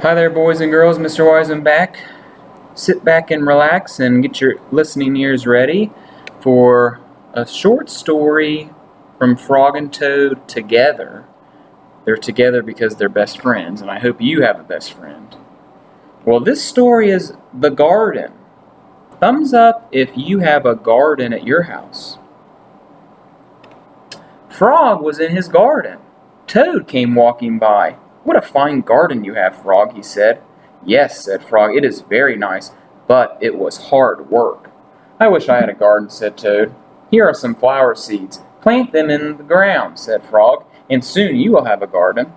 Hi there, boys and girls. Mr. Wiseman back. Sit back and relax and get your listening ears ready for a short story from Frog and Toad together. They're together because they're best friends, and I hope you have a best friend. Well, this story is The Garden. Thumbs up if you have a garden at your house. Frog was in his garden. Toad came walking by. "What a fine garden you have, Frog," he said. "Yes," said Frog, "it is very nice, but it was hard work." "I wish I had a garden," said Toad. "Here are some flower seeds. Plant them in the ground," said Frog, "and soon you will have a garden."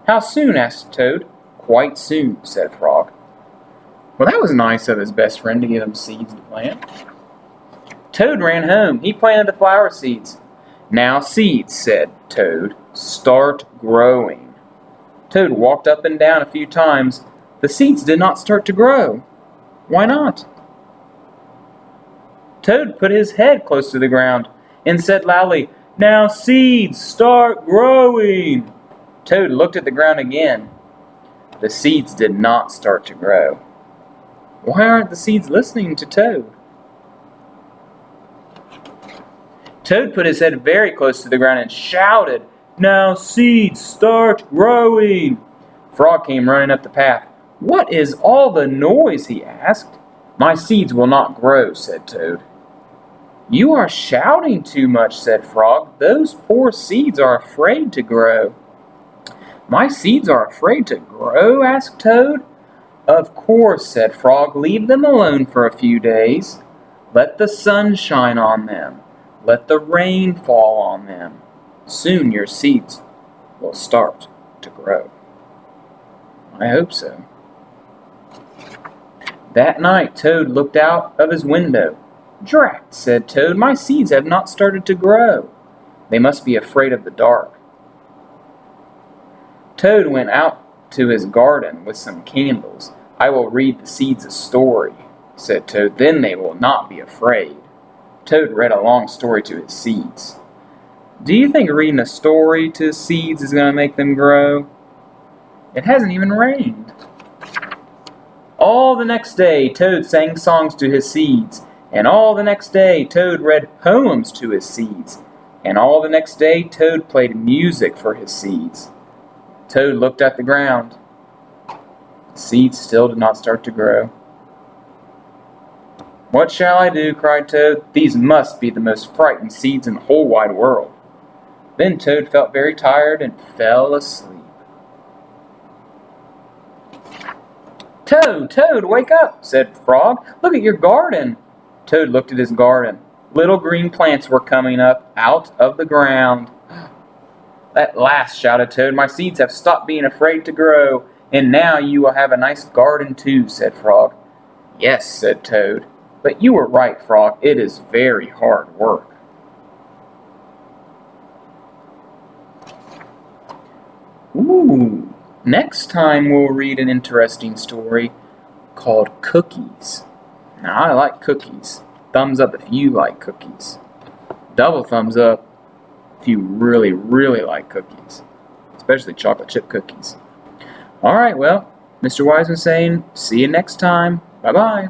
"How soon?" asked Toad. "Quite soon," said Frog. Well, that was nice of his best friend to give him seeds to plant. Toad ran home. He planted the flower seeds. "Now, seeds," said Toad, "start growing." Toad walked up and down a few times. The seeds did not start to grow. Why not? Toad put his head close to the ground and said loudly, "Now, seeds, start growing." Toad looked at the ground again. The seeds did not start to grow. Why aren't the seeds listening to Toad? Toad put his head very close to the ground and shouted, "Now, seeds, start growing." Frog came running up the path. "What is all the noise?" he asked. "My seeds will not grow," said Toad. "You are shouting too much," said Frog. "Those poor seeds are afraid to grow." "My seeds are afraid to grow?" asked Toad. "Of course," said Frog. "Leave them alone for a few days. Let the sun shine on them. Let the rain fall on them. Soon your seeds will start to grow." I hope so. That night, Toad looked out of his window. "Drat," said Toad, "my seeds have not started to grow. They must be afraid of the dark." Toad went out to his garden with some candles. "I will read the seeds a story," said Toad. "Then they will not be afraid." Toad read a long story to his seeds. Do you think reading a story to seeds is going to make them grow? It hasn't even rained. All the next day, Toad sang songs to his seeds. And all the next day, Toad read poems to his seeds. And all the next day, Toad played music for his seeds. Toad looked at the ground. The seeds still did not start to grow. "What shall I do?" cried Toad. "These must be the most frightened seeds in the whole wide world." Then Toad felt very tired and fell asleep. "Toad, Toad, wake up," said Frog. "Look at your garden." Toad looked at his garden. Little green plants were coming up out of the ground. "At last," shouted Toad, "my seeds have stopped being afraid to grow, and now you will have a nice garden too," said Frog. "Yes," said Toad, "but you were right, Frog. It is very hard work." Ooh, next time we'll read an interesting story called Cookies. Now, I like cookies. Thumbs up if you like cookies. Double thumbs up if you really, really like cookies, especially chocolate chip cookies. All right, well, Mr. Wiseman saying, see you next time. Bye-bye.